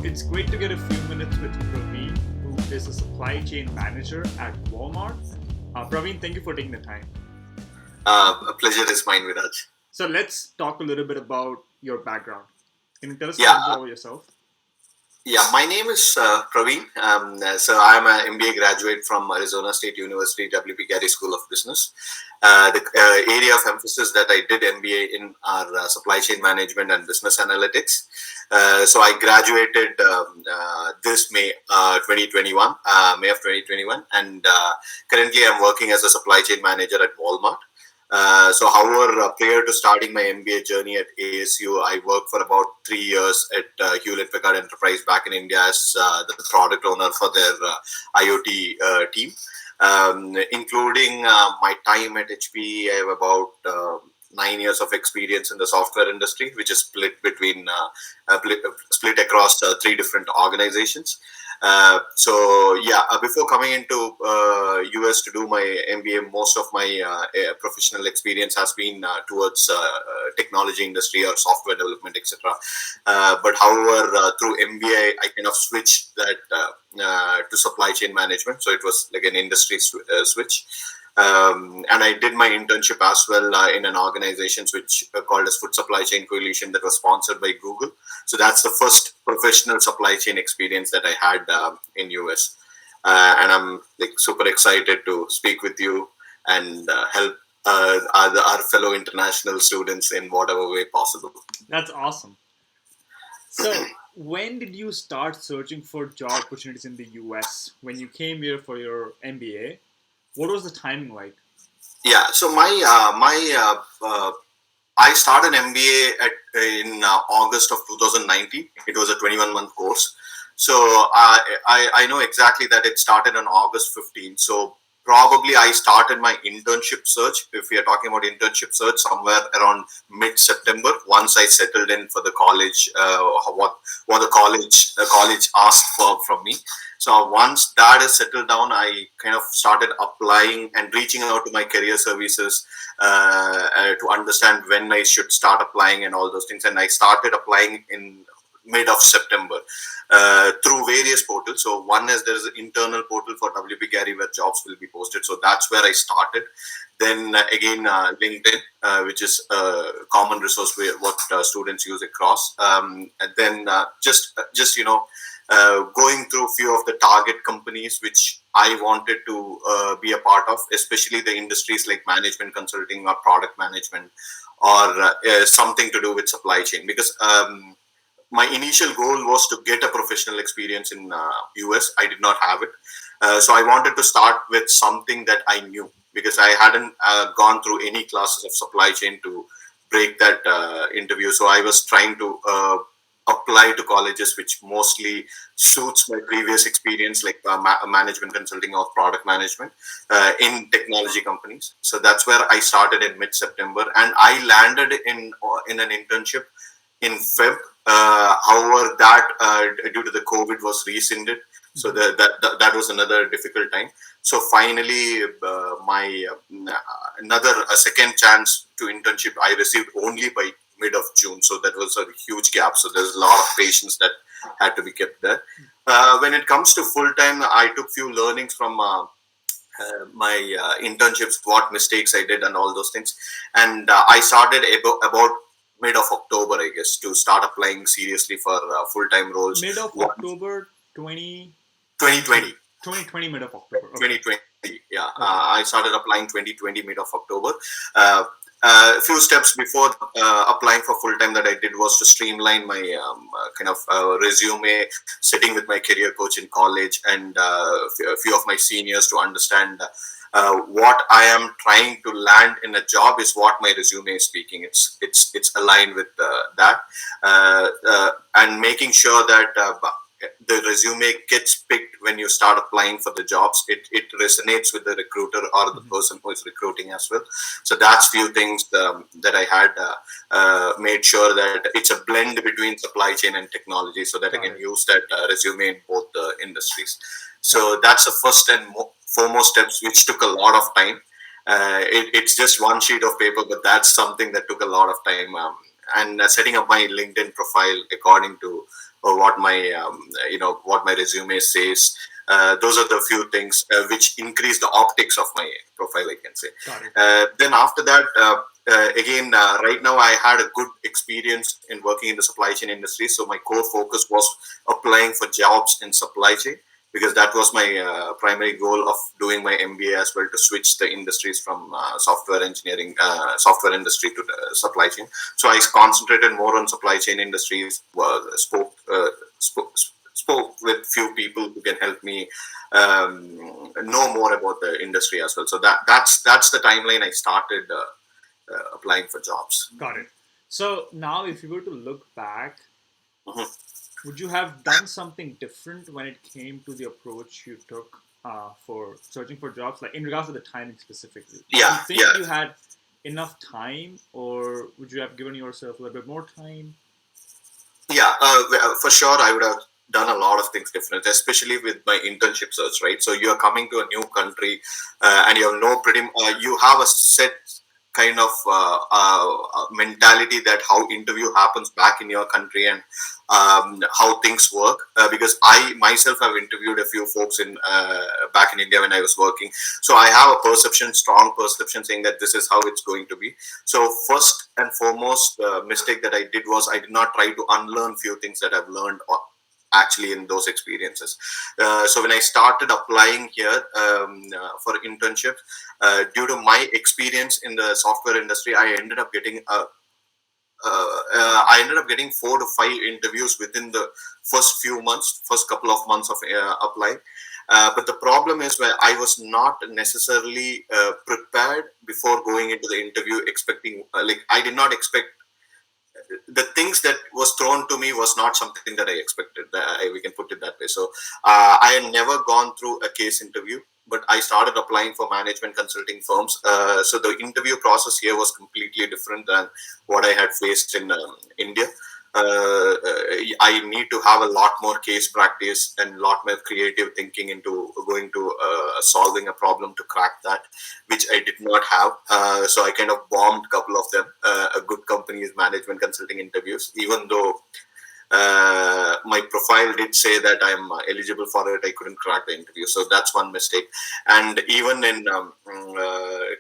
It's great to get a few minutes with Praveen, who is a supply chain manager at Walmart. Praveen, thank you for taking the time. A pleasure is mine, Viraj. So let's talk a little bit about your background. Can you tell us a Yeah, little bit about yourself? yeah. My name is Praveen. So I'm an MBA graduate from Arizona State University, WP Carey School of Business. The area of emphasis that I did MBA in are supply chain management and business analytics. So I graduated this May 2021, May of 2021, and currently I'm working as a supply chain manager at Walmart. However, prior to starting my MBA journey at ASU, I worked for about 3 years at Hewlett Packard Enterprise back in India as the product owner for their IoT team. Including my time at HP, I have about 9 years of experience in the software industry, which is split between split across three different organizations. Before coming into US to do my MBA, most of my professional experience has been towards technology industry or software development, etc. But however, through MBA, I kind of switched that to supply chain management. So it was like an industry switch. And I did my internship as well in an organization which called as Food Supply Chain Coalition that was sponsored by Google. So that's the first professional supply chain experience that I had in US, and I'm like super excited to speak with you and help our fellow international students in whatever way possible. That's awesome. So, when did you start searching for job opportunities in the US? When you came here for your MBA, what was the timing like? Yeah, so I started MBA in August of 2019. It was a 21-month course. So I know exactly that it started on August 15th. So probably I started my internship search, if we are talking about internship search, somewhere around mid-September, once I settled in for the college, what the college asked for from me. So once that is settled down, I kind of started applying and reaching out to my career services to understand when I should start applying and all those things. And I started applying in mid of September through various portals. So one is there is an internal portal for WP Carey where jobs will be posted. So that's where I started. Then again, LinkedIn, which is a common resource where what students use across. And then going through a few of the target companies which I wanted to be a part of, especially the industries like management consulting or product management or something to do with supply chain. Because my initial goal was to get a professional experience in US. I did not have it. So I wanted to start with something that I knew because I hadn't gone through any classes of supply chain to break that interview. So I was trying to apply to colleges which mostly suits my previous experience, like management consulting or product management in technology companies. So that's where I started in mid-September, and I landed in an internship in Feb. However, that due to the COVID was rescinded. So that was another difficult time. So finally, my another a second chance to internship I received only by mid of June. So that was a huge gap. So there's a lot of patience that had to be kept there. When it comes to full time, I took few learnings from my internships, what mistakes I did, and all those things. And I started about mid of October, I guess, to start applying seriously for full time roles. Mid of October 20, 2020. 2020, mid of October. Okay. 2020, yeah. Okay. I started applying 2020 mid of October. A few steps before applying for full time that I did was to streamline my kind of resume, sitting with my career coach in college and a few of my seniors to understand what I am trying to land in a job is what my resume is speaking. It's aligned with that, and making sure that the resume gets picked when you start applying for the jobs. It resonates with the recruiter or the person who is recruiting as well. So that's few things that I had made sure that it's a blend between supply chain and technology, so that I can use that resume in both industries. So that's the first and foremost steps, which took a lot of time. It's just one sheet of paper, but that's something that took a lot of time and setting up my LinkedIn profile according to what my what my resume says. Those are the few things which increase the optics of my profile, I can say. Got it. Then after that, again, right now I had a good experience in working in the supply chain industry. So my core focus was applying for jobs in supply chain, because that was my primary goal of doing my MBA as well, to switch the industries from software engineering, software industry to the supply chain. So I concentrated more on supply chain industries, spoke with few people who can help me know more about the industry as well. So that's the timeline I started applying for jobs. Got it. So now, if you were to look back, Mhm. would you have done something different when it came to the approach you took for searching for jobs, like in regards to the timing specifically? Do you Yeah, think yeah, you had enough time, or would you have given yourself a little bit more time? yeah. For sure, I would have done a lot of things different, especially with my internship search. Right, so you are coming to a new country, and you have no pretty. You have a set kind of mentality that how interview happens back in your country, and how things work, because I myself have interviewed a few folks in back in India when I was working. So I have a perception, strong perception, saying that this is how it's going to be. So first and foremost mistake that I did was I did not try to unlearn few things that I've learned actually in those experiences. So when I started applying here for internships, due to my experience in the software industry, I ended up getting 4 to 5 interviews within the first couple of months of applying. But the problem is where I was not necessarily prepared before going into the interview, expecting like I did not expect the things that was thrown to me was not something that I expected. We can put it that way. So I had never gone through a case interview, but I started applying for management consulting firms. So the interview process here was completely different than what I had faced in India. I need to have a lot more case practice and a lot more creative thinking into going to solving a problem to crack that, which I did not have. So I kind of bombed a couple of them, a good company's management consulting interviews, even though my profile did say that I'm eligible for it. I couldn't crack the interview, so that's one mistake. And even in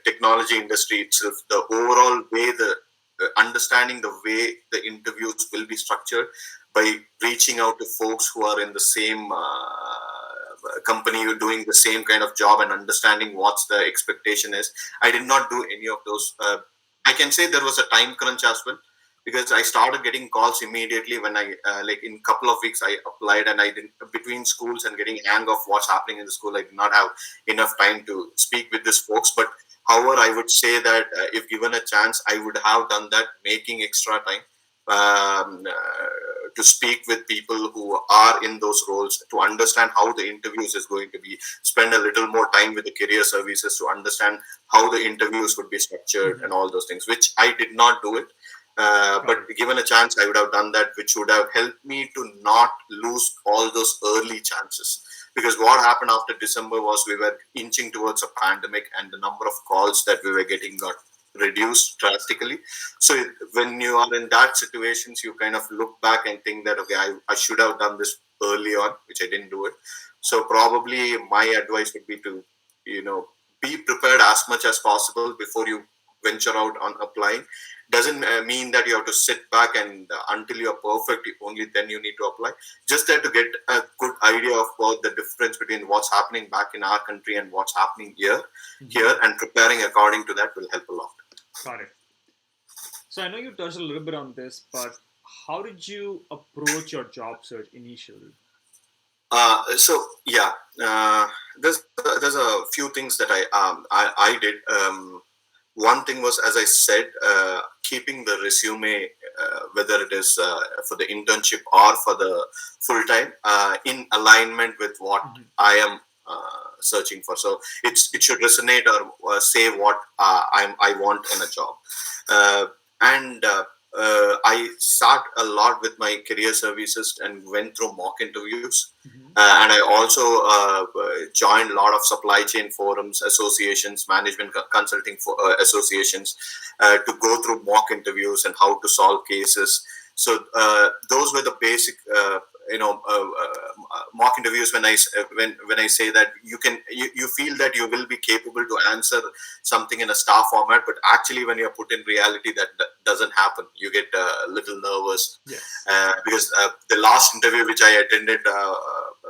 technology industry itself, the overall way the understanding the way the interviews will be structured by reaching out to folks who are in the same company doing the same kind of job and understanding what's the expectation is. I did not do any of those. I can say there was a time crunch as well, because I started getting calls immediately when I like in couple of weeks I applied, and I didn't, between schools and getting hang of what's happening in the school, I did not have enough time to speak with these folks. But however, I would say that if given a chance, I would have done that, making extra time to speak with people who are in those roles, to understand how the interviews is going to be, spend a little more time with the career services to understand how the interviews would be structured Mm-hmm. and all those things, which I did not do it. Got But it. given a chance, I would have done that, which would have helped me to not lose all those early chances. Because what happened after December was we were inching towards a pandemic, and the number of calls that we were getting got reduced drastically. So when you are in that situations, you kind of look back and think that, okay, I should have done this early on, which I didn't do it. So probably my advice would be to, be prepared as much as possible before you venture out on applying. Doesn't mean that you have to sit back and until you're perfect, only then you need to apply. Just there to get a good idea of what the difference between what's happening back in our country and what's happening Mm-hmm. here, and preparing according to that will help a lot. Got it. So I know you touched a little bit on this, but how did you approach your job search initially? So yeah, there's a few things that I did. One thing was, as I said, keeping the resume, whether it is for the internship or for the full time, in alignment with what Mm-hmm. I am searching for. So it should resonate or say what I want in a job. And I sat a lot with my career services and went through mock interviews. Mm-hmm. And I also joined a lot of supply chain forums, associations, management consulting associations to go through mock interviews and how to solve cases. So those were the basic, mock interviews. When I say that you feel that you will be capable to answer something in a star format, but actually when you're put in reality, that doesn't happen. You get a little nervous Yes. because the last interview which I attended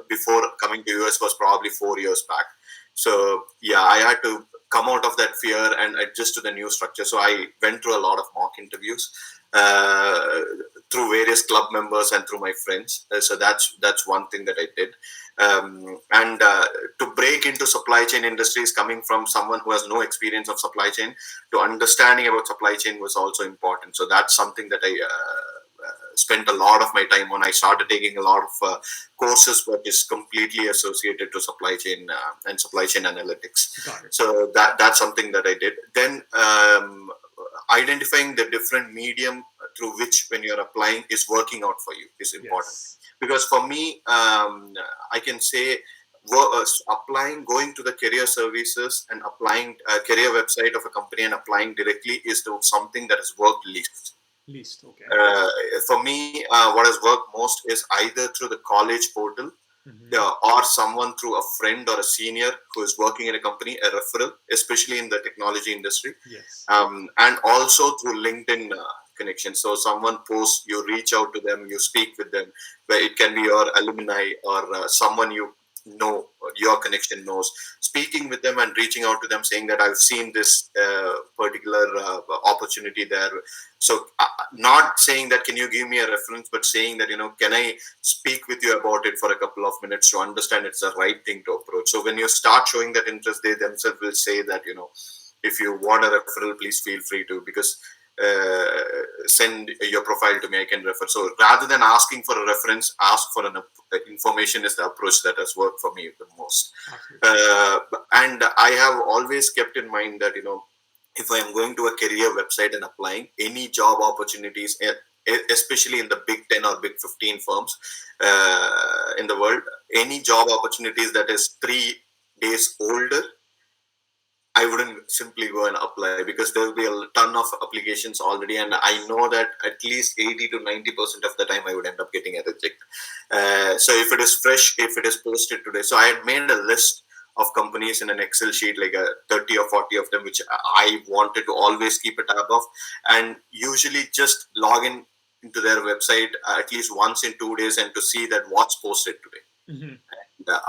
before coming to US was probably 4 years back. So yeah, I had to come out of that fear and adjust to the new structure. So I went through a lot of mock interviews uh, through various club members and through my friends. So that's one thing that I did. And to break into supply chain industries, coming from someone who has no experience of supply chain, to understanding about supply chain was also important. So that's something that I spent a lot of my time on. I started taking a lot of courses that is completely associated to supply chain and supply chain analytics. Got it. So that's something that I did. Then identifying the different medium through which when you're applying is working out for you is important. Yes. Because for me, I can say applying, going to the career services and applying a career website of a company and applying directly is something that has worked least. Least. Okay. uh, for me, what has worked most is either through the college portal, Mm-hmm. or someone through a friend or a senior who is working in a company, a referral, especially in the technology industry, Yes. and also through LinkedIn connections. So someone posts, you reach out to them, you speak with them, where it can be your alumni or someone you know, your connection knows, speaking with them and reaching out to them saying that I've seen this particular opportunity there. So not saying that can you give me a reference, but saying that, can I speak with you about it for a couple of minutes to understand it's the right thing to approach. So when you start showing that interest, they themselves will say that, if you want a referral, please feel free to, because send your profile to me, I can refer. So rather than asking for a reference, ask for an information is the approach that has worked for me the most. Absolutely. And I have always kept in mind that, if I am going to a career website and applying any job opportunities, especially in the big 10 or big 15 firms in the world, any job opportunities that is 3 days older, I wouldn't simply go and apply, because there will be a ton of applications already, and I Yes. know that at least 80 to 90% of the time I would end up getting a reject. So if it is fresh, if it is posted today, so I had made a list of companies in an Excel sheet, like a 30 or 40 of them, which I wanted to always keep a tab of, and usually just log in into their website at least once in 2 days and to see that what's posted today, Mm-hmm.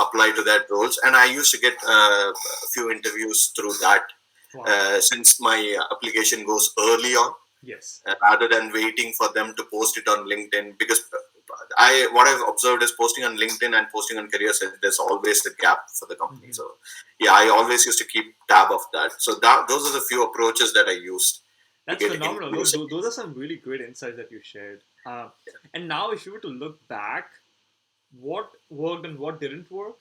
apply to that roles. And I used to get a few interviews through that, Wow. since my application goes early on, Yes. rather than waiting for them to post it on LinkedIn. Because what I've observed is posting on LinkedIn and posting on career site, there's always the gap for the company. Mm-hmm. So yeah, I always used to keep tab of that. So that those are the few approaches that I used to That's get phenomenal. into. Those are some really great insights that you shared. And now, if you were to look back, what worked and what didn't work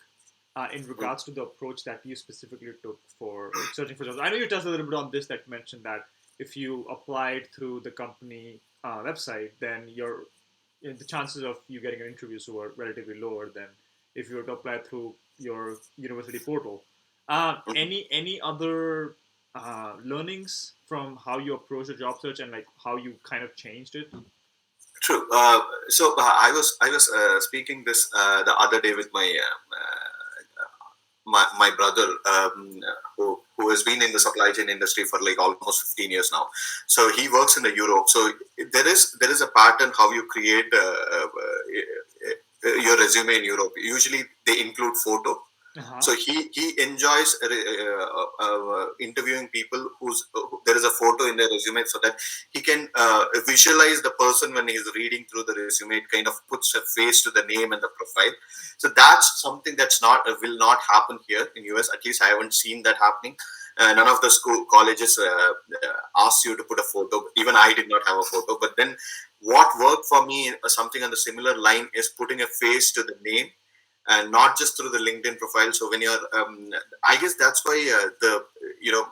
in regards to the approach that you specifically took for searching for jobs? I know you touched a little bit on this, that you mentioned that if you applied through the company website, then the chances of you getting an interview were relatively lower than if you were to apply through your university portal. Any other learnings from how you approach the job search and like how you kind of changed it? True. I was speaking this the other day with my brother, who has been in the supply chain industry for like almost 15 years now. So he works in the Europe. So there is a pattern how you create your resume in Europe. Usually they include photo. Uh-huh. So he enjoys interviewing people there is a photo in their resume, so that he can visualize the person when he's reading through the resume. It kind of puts a face to the name and the profile. So that's something that's not will not happen here in US. At least I haven't seen that happening. None of the colleges ask you to put a photo. Even I did not have a photo. But then what worked for me, something on the similar line, is putting a face to the name, and not just through the LinkedIn profile. So when you're, I guess that's why the you know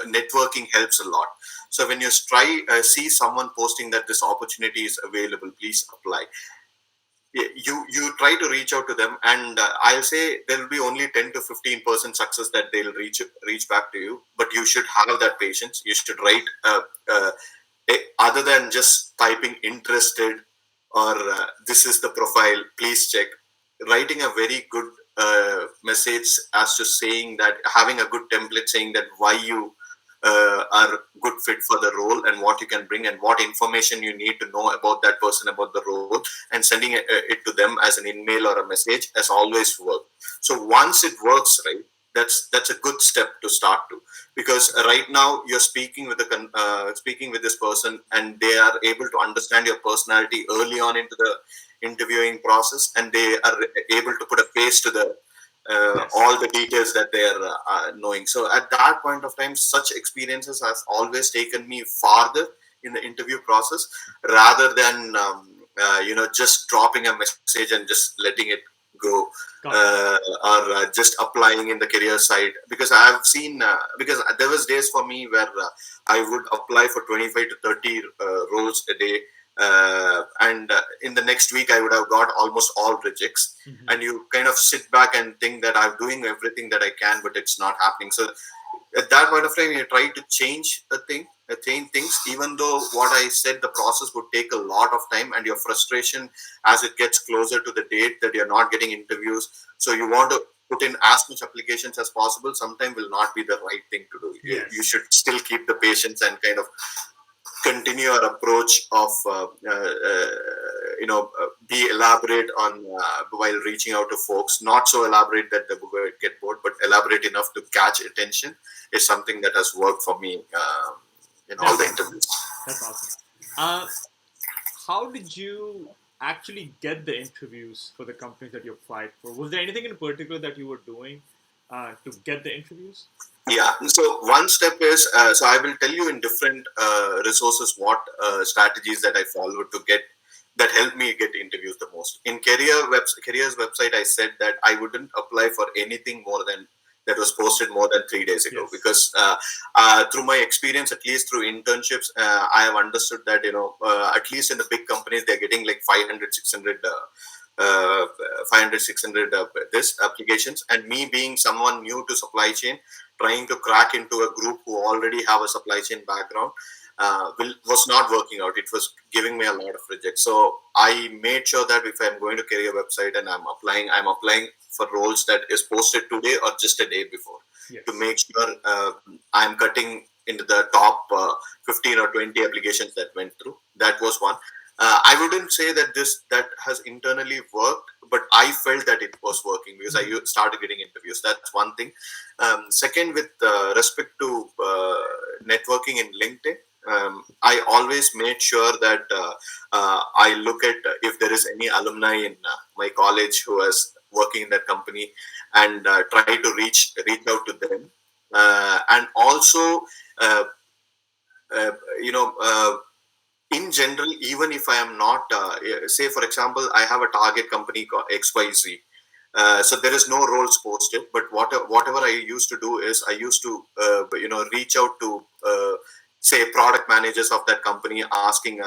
networking helps a lot. So when you see someone posting that this opportunity is available, please apply. You try to reach out to them, and I'll say there will be only 10 to 15% success that they'll reach back to you, but you should have that patience. You should write other than just typing interested or this is the profile, please check. Writing a very good message as to saying that, having a good template saying that why you are good fit for the role and what you can bring and what information you need to know about that person, about the role, and sending it to them as an email or a message has always worked. So once it works right, that's a good step to start to, because right now you're speaking with speaking with this person, and they are able to understand your personality early on into the interviewing process, and they are able to put a face to the Yes. all the details that they are knowing. So at that point of time, such experiences has always taken me farther in the interview process, rather than just dropping a message and just letting it go, Got it. or just applying in the career side. Because I have seen, because there was days for me where I would apply for 25 to 30 roles a day, and in the next week I would have got almost all rejects, Hmm. and you kind of sit back and think that I'm doing everything that I can, but it's not happening. So at that point of time, you try to change change things, even though what I said, the process would take a lot of time, and your frustration as it gets closer to the date that you're not getting interviews. So you want to put in as much applications as possible. Sometimes will not be the right thing to do. You Yes. should still keep the patience and kind of continue our approach of be elaborate on while reaching out to folks, not so elaborate that they would get bored, but elaborate enough to catch attention is something that has worked for me in all That's the awesome. interviews. That's awesome. Uh, how did you actually get the interviews for the companies that you applied for? Was there anything in particular that you were doing to get the interviews? Yeah, so one step is, so I will tell you in different resources what strategies that I followed to get, that helped me get interviews the most. In careers website, I said that I wouldn't apply for anything more than that was posted more than 3 days ago, Yes. because through my experience, at least through internships, I have understood that at least in the big companies, they're getting like 500, 600 uh, 500 600 this applications, and me being someone new to supply chain, trying to crack into a group who already have a supply chain background, was not working out. It was giving me a lot of rejects. So I made sure that if I'm going to career website and I'm applying for roles that is posted today or just a day before, to Yes. make sure I'm cutting into the top 15 or 20 applications that went through. That was one. I wouldn't say that that has internally worked, but I felt that it was working because I Hmm. started getting interviews. That's one thing. Second, with respect to networking in LinkedIn, I always made sure that I look at if there is any alumni in my college who is working in that company, and try to reach out to them, and also uh, uh, you know. In general, even if I am not, say for example, I have a target company called XYZ, so there is no roles posted, but whatever I used to do is I used to reach out to say product managers of that company, asking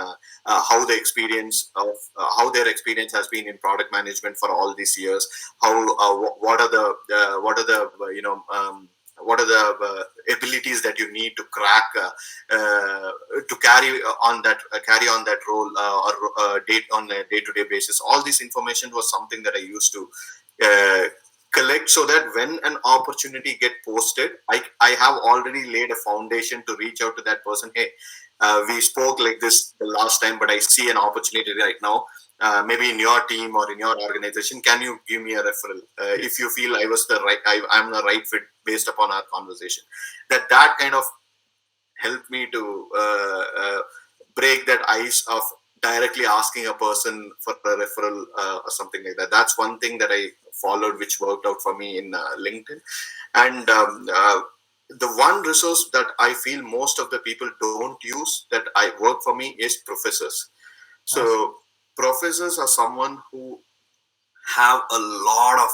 how the experience of how their experience has been in product management for all these years. How what are the what are the abilities that you need to crack to carry on that role, or date on a day-to-day basis. All this information was something that I used to uh, collect, so that when an opportunity get posted, I have already laid a foundation to reach out to that person. Hey, we spoke like this the last time, but I see an opportunity right now, maybe in your team or in your organization. Can you give me a referral if you Yes. feel I'm the right fit based upon our conversation? That kind of helped me to break that ice of directly asking a person for a referral or something like that. That's one thing that I followed, which worked out for me in LinkedIn. And the one resource that I feel most of the people don't use that I work for me is professors. Awesome. So professors are someone who have a lot of,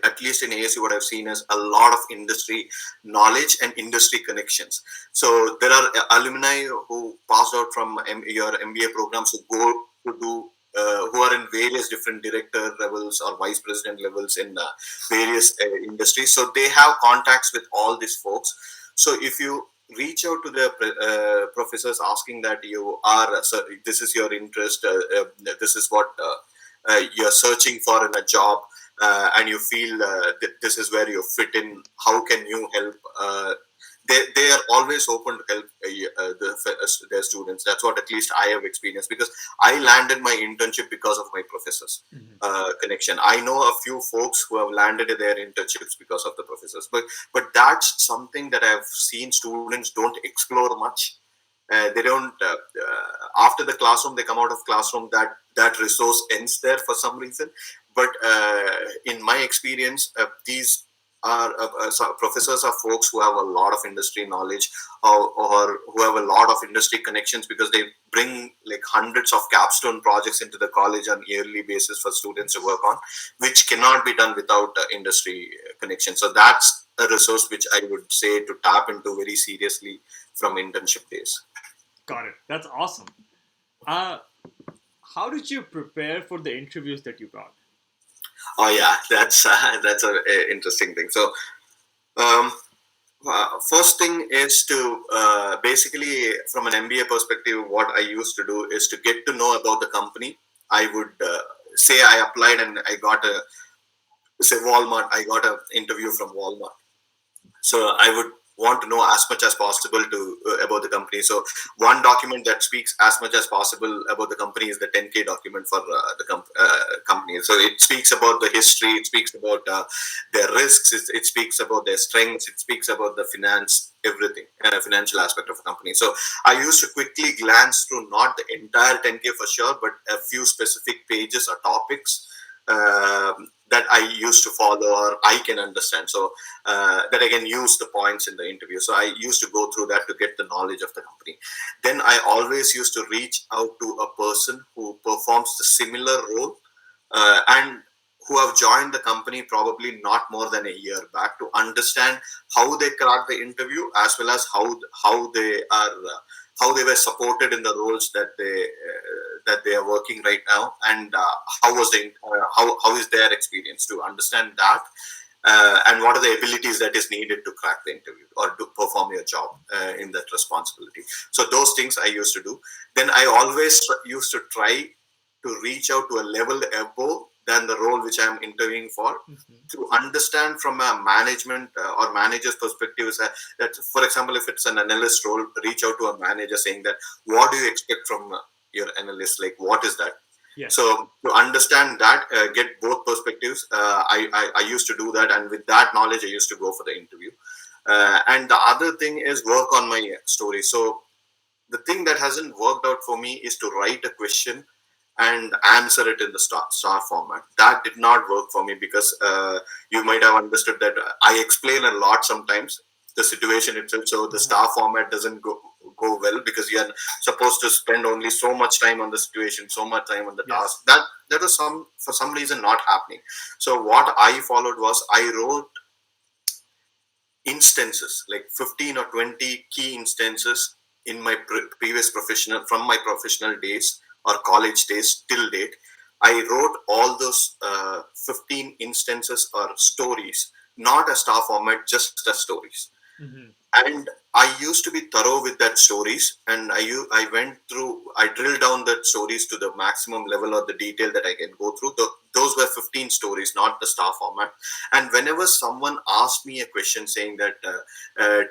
at least in ASU, what I've seen is a lot of industry knowledge and industry connections. So there are alumni who passed out from your MBA programs who go to do. Who are in various different director levels or vice president levels in various industries. So they have contacts with all these folks. So if you reach out to the professors asking that you are, so this is your interest, this is what you're searching for in a job, and you feel this is where you fit in, how can you help, they are always open to help their students. That's what at least I have experienced, because I landed my internship because of my professors Hmm. connection. I know a few folks who have landed their internships because of the professors, but that's something that I've seen students don't explore much. They don't after the classroom, they come out of classroom, that resource ends there for some reason. But in my experience, these are so professors are folks who have a lot of industry knowledge, or who have a lot of industry connections, because they bring like hundreds of capstone projects into the college on yearly basis for students to Yes. work on, which cannot be done without industry connection. So that's a resource which I would say to tap into very seriously from internship days. Got it. That's awesome. Uh, how did you prepare for the interviews that you got? Oh yeah, that's that's a interesting thing. So um, first thing is to basically, from an MBA perspective, what I used to do is to get to know about the company. I would say I applied and I got a, say Walmart. I got an interview from Walmart. So I would want to know as much as possible to about the company. So one document that speaks as much as possible about the company is the 10K document for the company. So it speaks about the history, it speaks about their risks, it speaks about their strengths, it speaks about the finance, everything, financial aspect of a company. So I used to quickly glance through not the entire 10K for sure, but a few specific pages or topics that I used to follow or I can understand. So that I can use the points in the interview. So I used to go through that to get the knowledge of the company. Then I always used to reach out to a person who performs the similar role, and who have joined the company probably not more than a year back, to understand how they cracked the interview, as well as how they are how they were supported in the roles that they are working right now, and how was the how is their experience, to understand that, and what are the abilities that is needed to crack the interview or to perform your job in that responsibility. So those things I used to do. Then I always used to try to reach out to a level above than the role which I'm interviewing for, Hmm. to understand from a management or manager's perspective, is that, for example, if it's an analyst role, reach out to a manager saying that what do you expect from your analyst, like what is that. Yes. So to understand that, get both perspectives, I used to do that, and with that knowledge, I used to go for the interview. And the other thing is work on my story. So the thing that hasn't worked out for me is to write a question and answer it in the star format. That did not work for me, because you might have understood that I explain a lot sometimes the situation itself. So the Uh-huh. star format doesn't go well, because you're supposed to spend only so much time on the situation, so much time on the task. Yes. That was some for some reason not happening. So what I followed was I wrote instances, like 15 or 20 key instances in my previous professional, from my professional days or college days till date. I wrote all those 15 instances or stories, not a star format, just as stories. Hmm. And I used to be thorough with that stories, and I went through, I drilled down that stories to the maximum level or the detail that I can go through. Those were 15 stories, not the star format. And whenever someone asked me a question saying that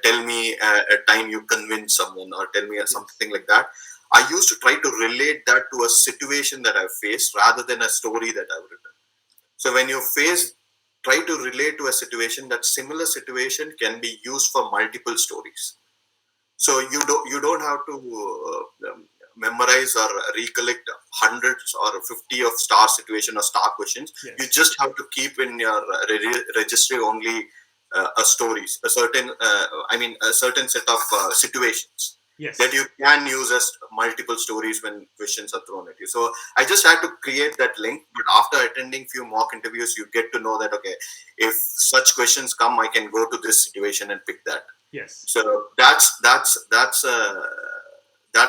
tell me a time you convinced someone, or tell me Yes. something like that, I used to try to relate that to a situation that I've faced rather than a story that I've written. So when you Got it. face, try to relate to a situation, that similar situation can be used for multiple stories. So you don't have to memorize or recollect hundreds or 50 of star situation or star questions. You Yes. just have to keep in your registry only a stories, a certain I mean a certain set of situations. that Yes. you can use as multiple stories when questions are thrown at you. So I just had to create that link. But after attending few mock interviews, you get to know that okay, if such questions come, I can go to this situation and pick that. Yes. So that's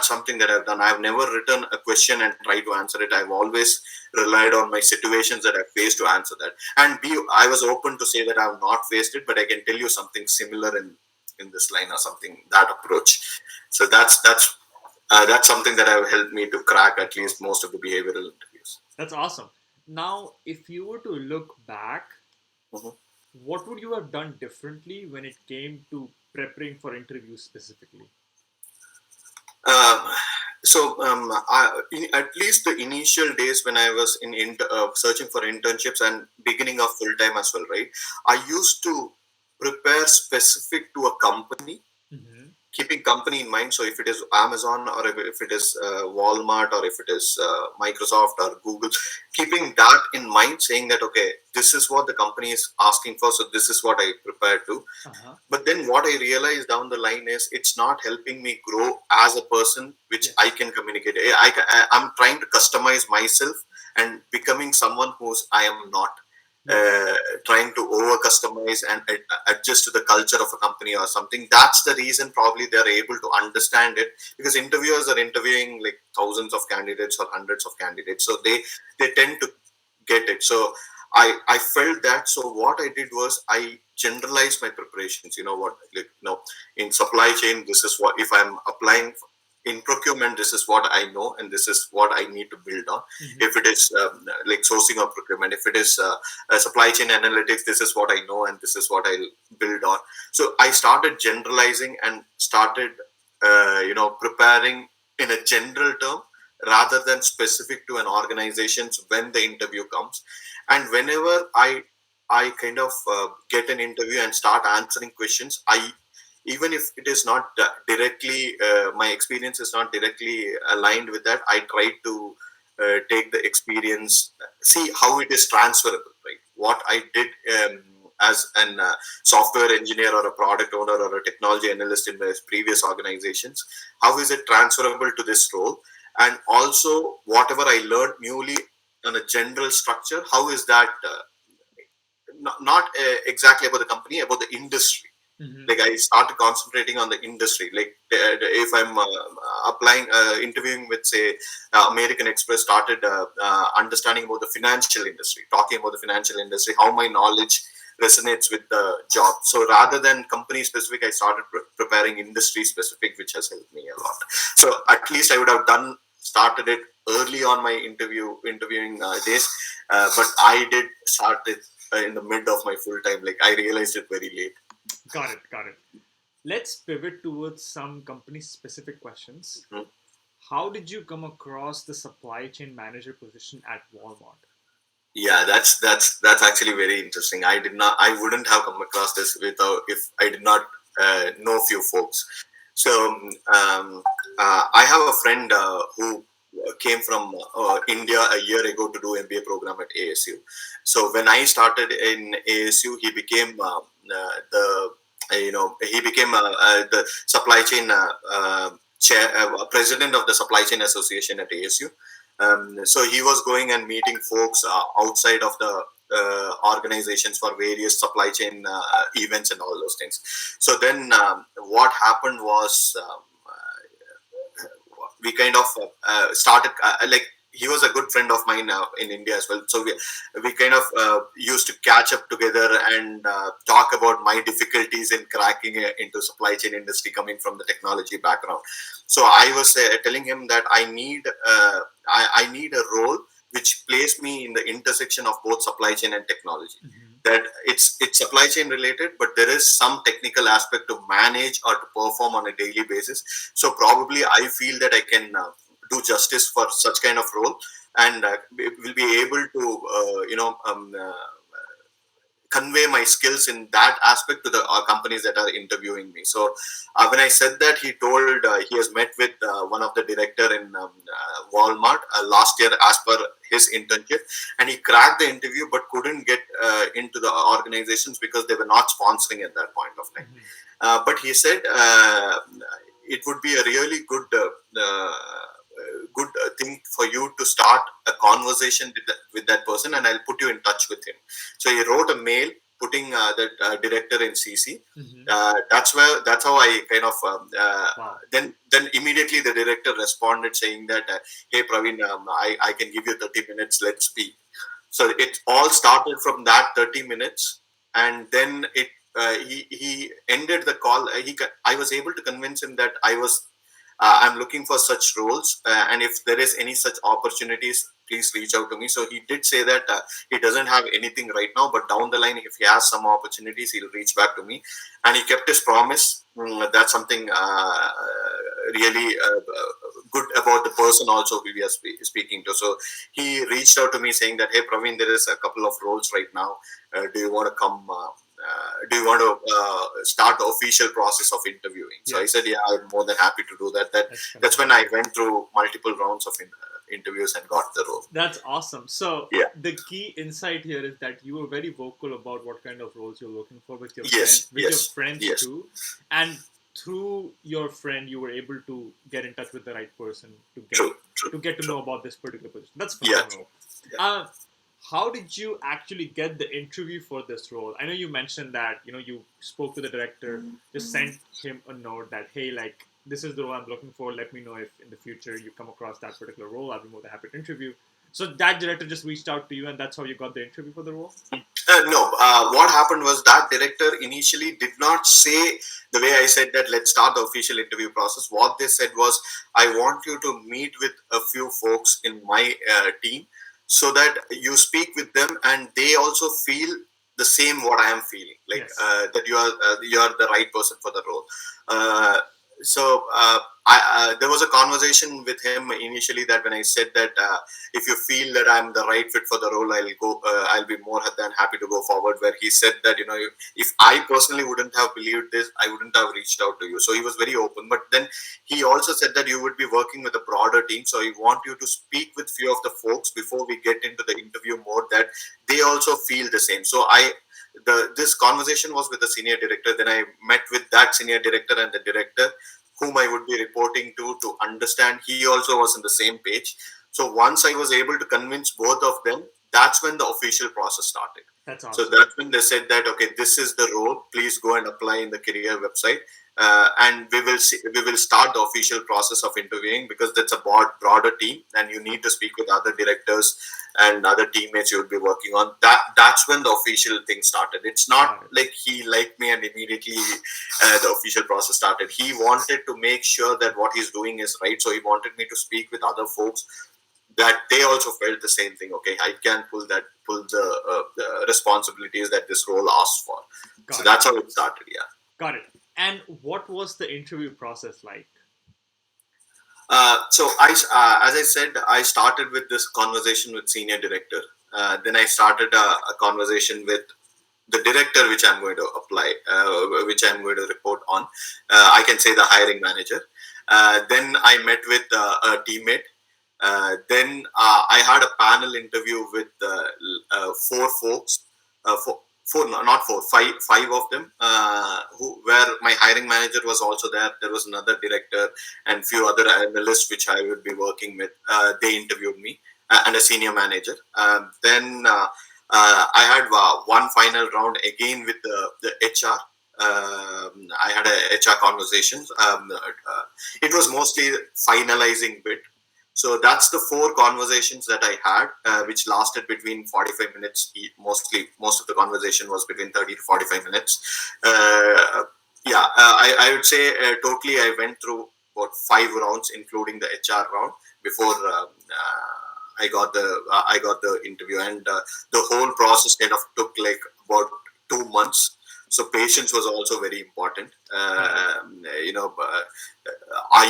something that I've done. I've never written a question and tried to answer it. I've always relied on my situations that I've faced to answer that. And I was open to say that I've not faced it, but I can tell you something similar in this line or something that approach. So that's something that have helped me to crack at That's least awesome. most of the behavioral interviews. That's awesome. Now, if you were to look back, Mhm. what would you have done differently when it came to preparing for interviews specifically? Uh, at least the initial days when I was searching for internships and beginning of full time as well, right? I used to prepare specific to a company, Mm-hmm. keeping company in mind. So if it is Amazon or if it is Walmart or if it is Microsoft or Google, keeping that in mind, saying that okay, this is what the company is asking for, so this is what I prepare to. Uh-huh. But then what I realized down the line is it's not helping me grow as a person, which I Yes. can communicate. I'm trying to customize myself and becoming someone who's I am not. Yes. Trying to over customize and adjust to the culture of a company or something. That's the reason probably they're able to understand it, because interviewers are interviewing like thousands of candidates or hundreds of candidates, so they tend to get it. So I felt that. So what I did was I generalized my preparations. You know what, like in supply chain, this is what, if I'm applying in procurement, this is what I know and this is what I need to build on. Mm-hmm. If it is like sourcing or procurement, if it is supply chain analytics, this is what I know and this is what I'll build on. So I started generalizing and started preparing in a general term rather than specific to an organization when the interview comes. And whenever I kind of get an interview and start answering questions, I, even if it is not directly my experience is not directly aligned with that, I try to take the experience, see how it is transferable, right? What I did as an software engineer or a product owner or a technology analyst in my previous organizations, how is it transferable to this role? And also whatever I learned newly on a general structure, how is that not exactly about the company, about the industry. Mm-hmm. Like I started concentrating on the industry. Like if I'm applying interviewing with say American Express, started understanding about the financial industry, talking about the financial industry, how my knowledge resonates with the job. So rather than company specific, I started preparing industry specific, which has helped me a lot. So at least I would have done started it early on my interviewing days, but I did start it in the mid of my full time. Like I realized it very late. Got it. Got it. Let's pivot towards some company specific questions. Hmm. How did you come across the supply chain manager position at Walmart? Yeah, that's actually very interesting. I wouldn't have come across this without if I did not know few folks. So I have a friend who came from India a year ago to do MBA program at ASU. So when I started in ASU, he became the he became the supply chain chair, president of the supply chain association at ASU. So he was going and meeting folks outside of the organizations for various supply chain events and all those things. So then what happened was we kind of started like he was a good friend of mine in India as well. So we kind of used to catch up together and talk about my difficulties in cracking into supply chain industry coming from the technology background. So I was telling him that I need a role which placed me in the intersection of both supply chain and technology. Mm-hmm. That it's supply chain related, but there is some technical aspect to manage or to perform on a daily basis. So probably I feel that I can do justice for such kind of role, and will be able to convey my skills in that aspect to the companies that are interviewing me. So when I said that, he told he has met with one of the director in Walmart last year as per his internship, and he cracked the interview but couldn't get into the organizations because they were not sponsoring at that point of time. Mm-hmm. But he said it would be a really good thing for you to start a conversation with that person, and I'll put you in touch with him. So he wrote a mail putting the director in CC. Mm-hmm. That's how I kind of Wow. then immediately the director responded saying that, hey Praveen, I can give you 30 minutes, let's speak. So it all started from that 30 minutes, and then he ended the call. I was able to convince him that I'm looking for such roles, and if there is any such opportunities, please reach out to me. So he did say that he doesn't have anything right now, but down the line, if he has some opportunities, he'll reach back to me, and he kept his promise. That's something really good about the person also who we are speaking to. So he reached out to me saying that, hey Praveen, there is a couple of roles right now. Do you want to come? Do you want to start the official process of interviewing? So I said, yeah, I'm more than happy to do that. That's when I went through multiple rounds of interviews and got the role. That's awesome. So Yeah. the key insight here is that you were very vocal about what kind of roles you're looking for with your your friends too, and through your friend you were able to get in touch with the right person to get to know about this particular position. That's phenomenal. Yeah. How did you actually get the interview for this role? I know you mentioned that you spoke to the director, just sent him a note that, hey, like, this is the role I'm looking for. Let me know if in the future you come across that particular role. I'll be more than happy to interview. So that director just reached out to you, and that's how you got the interview for the role? No, what happened was that director initially did not say the way I said that let's start the official interview process. What they said was, I want you to meet with a few folks in my team so that you speak with them and they also feel the same what I am feeling, like that you are the right person for the role. So there was a conversation with him initially that when I said that if you feel that I'm the right fit for the role, I'll go. I'll be more than happy to go forward. Where he said that if I personally wouldn't have believed this, I wouldn't have reached out to you. So he was very open. But then he also said that you would be working with a broader team. So I want you to speak with few of the folks before we get into the interview mode that they also feel the same. So this conversation was with the senior director. Then I met with that senior director and the director whom I would be reporting to understand. He also was on the same page. So once I was able to convince both of them, that's when the official process started. That's awesome. So that's when they said that, okay, this is the role. Please go and apply in the career website, and we will start the official process of interviewing, because that's a broader team, and you need to speak with other directors and other teammates you will be working on. That's when the official thing started. It's not like he liked me and immediately the official process started. He wanted to make sure that what he's doing is right, so he wanted me to speak with other folks that they also felt the same thing. Okay, I can pull the responsibilities that this role asks for. So that's how it started. Yeah. Got it. And what was the interview process like? So as I said, I started with this conversation with senior director. Then I started a conversation with the director, which I'm going to apply, which I'm going to report on. I can say the hiring manager. Then I met with a teammate. Then I had a panel interview with four folks, five of them, where my hiring manager was also there. There was another director and few other analysts which I would be working with. They interviewed me, and a senior manager. Then I had one final round again with the HR. I had a HR conversation. It was mostly finalizing bit. So that's the four conversations that I had, which lasted between 45 minutes. Most of the conversation was between 30 to 45 minutes. I would say totally I went through about 5 rounds, including the HR round, before I got the interview, and the whole process kind of took like about 2 months. So patience was also very important. I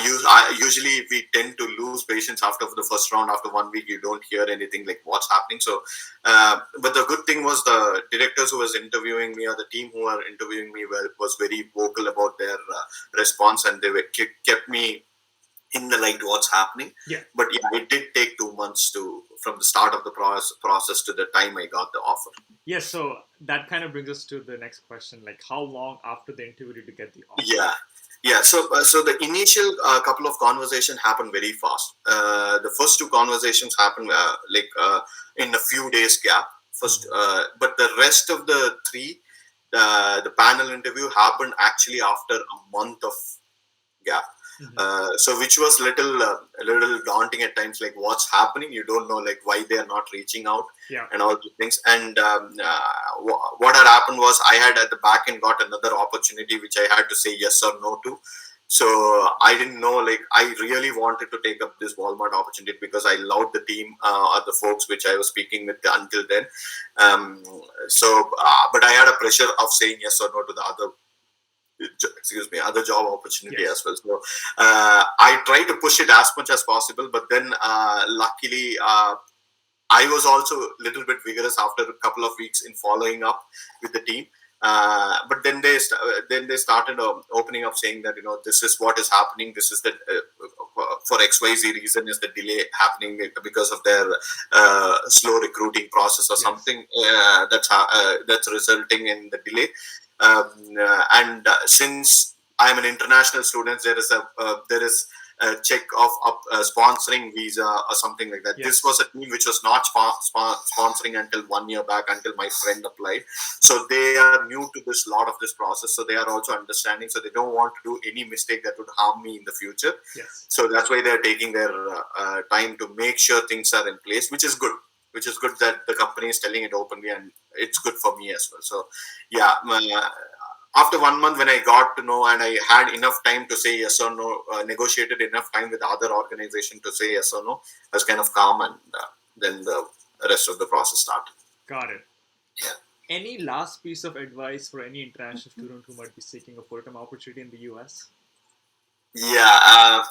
usually we tend to lose patience after the first round. After 1 week, you don't hear anything like what's happening. So, but the good thing was the directors who was interviewing me, or the team who were interviewing me, was very vocal about their response, and they kept me in the light what's happening. Yeah. But yeah, it did take 2 months from the start of the process to the time I got the offer. Yes, so that kind of brings us to the next question. Like, how long after the interview did you get the offer? Yeah. Yeah, so the initial couple of conversations happened very fast. The first two conversations happened in a few days gap. First, but the rest of the three, the panel interview happened actually after a month of gap. So which was a little daunting at times, like what's happening, you don't know, like why they are not reaching out, Yeah. and all these things. And what had happened was I had at the back end got another opportunity which I had to say yes or no to. So I didn't know, like I really wanted to take up this Walmart opportunity because I loved the team, or the folks which I was speaking with until then. But I had a pressure of saying yes or no to the other job opportunity Yes. as well. So I try to push it as much as possible, but then luckily I was also a little bit vigorous after a couple of weeks in following up with the team. But then they started opening up, saying that this is what is happening. This is the for XYZ reason is the delay happening because of their slow recruiting process or Yes. something that's resulting in the delay. And since I'm an international student, there is a check of sponsoring visa or something like that. Yes. This was a team which was not sponsoring until 1 year back, until my friend applied. So they are new to this lot of this process. So they are also understanding. So they don't want to do any mistake that would harm me in the future. Yes. So that's why they are taking their time to make sure things are in place, which is good. Which is good that the company is telling it openly, and it's good for me as well. So, yeah, after 1 month, when I got to know and I had enough time to say yes or no, negotiated enough time with the other organization to say yes or no, I was kind of calm, and then the rest of the process started. Got it. Yeah. Any last piece of advice for any international student who might be seeking a full-time opportunity in the US? Yeah.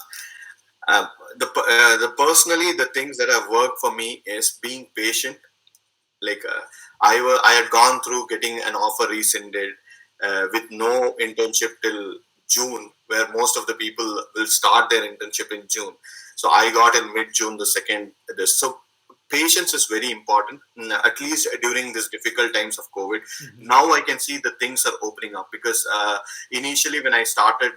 Personally, the things that have worked for me is being patient. Like I had gone through getting an offer rescinded with no internship till June, where most of the people will start their internship in June. So I got in mid June the second. So patience is very important, at least during these difficult times of COVID. Now I can see the things are opening up, because initially when I started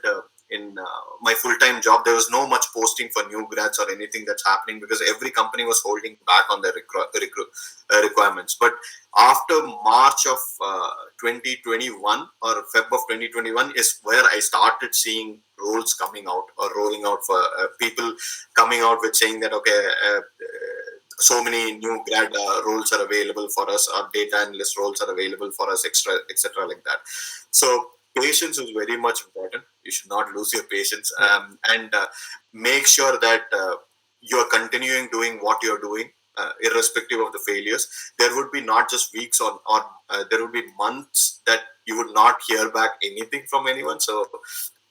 in my full-time job, there was no much posting for new grads or anything that's happening, because every company was holding back on their requirements. But after March of 2021 or Feb of 2021 is where I started seeing roles coming out or rolling out for people coming out with saying that, okay, so many new grad roles are available for us, or data analyst roles are available for us, etc., like that. So patience is very much important. You should not lose your patience, and make sure that you're continuing doing what you're doing, irrespective of the failures. There would be not just weeks or there would be months that you would not hear back anything from anyone. So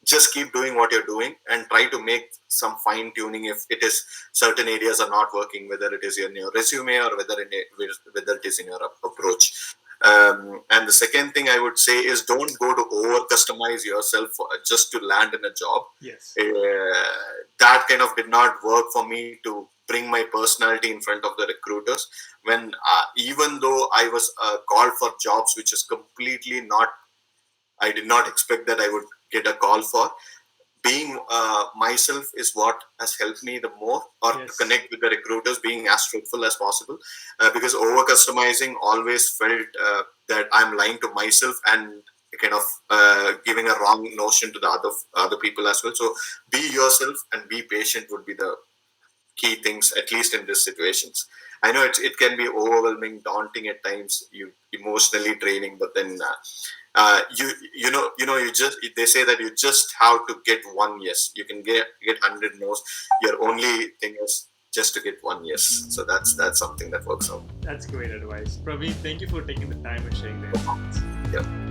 just keep doing what you're doing and try to make some fine tuning if it is certain areas are not working, whether it is in your resume or whether it is in your approach. And the second thing I would say is, don't go to over customize yourself just to land in a job. Yes. That kind of did not work for me to bring my personality in front of the recruiters. When even though I was called for jobs which is completely not, I did not expect that I would get a call for. Being myself is what has helped me the more, or to connect with the recruiters, being as truthful as possible, because over customizing always felt that I'm lying to myself and kind of giving a wrong notion to the other people as well. So be yourself and be patient would be the key things, at least in these situations. I know it can be overwhelming, daunting at times, you emotionally draining, but then you just, they say that you just have to get one yes. You can get 100 no's. Your only thing is just to get one yes. So that's something that works out. That's great advice, Praveen. Thank you for taking the time and sharing the insights. Yeah.